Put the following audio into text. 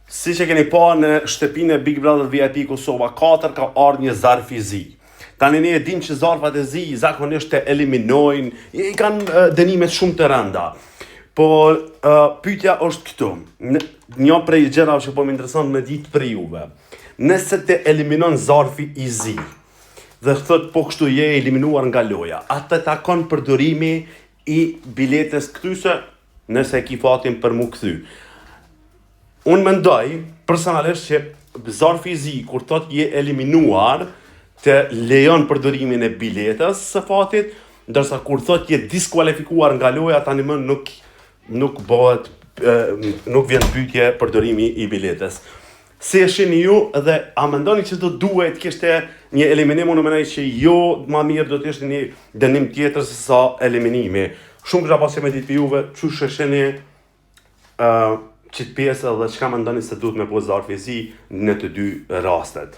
Si që keni pa në shtëpinë e Big Brother VIP Kosova 4 ka ardhur një zarf i zi. Tani ne e dim që zarfat e zi zakonisht të eliminojnë, i kanë dënimet shumë të rënda. Por pyetja është këtu. Një prej gjërave që po më intereson me ditë për juve. Nëse të eliminon zarfi i zi dhe thot po kështu je eliminuar nga loja, atë takon përdorimi i biletës kthyse nëse e ki fatin për mu kthy. Unë mendoj personalisht që zarfi i zi kur thot je eliminuar të lejon përdorimin e biletës së fatit, ndërsa kur thot je diskualifikuar nga loja tani më nuk bëhet nuk vjen pyetje përdorimi i biletës. Si e shihni ju dhe a mendoni që do duhet kishte një eliminim? Unë mendoj që jo, më mirë do të ishte një dënim tjetër se sa eliminimi. Shumë kisha pasur me ditë për juve, çu shihni qitë pjesë dhe çka mendoni se duhet me po zarfi i zi në të dy rastet.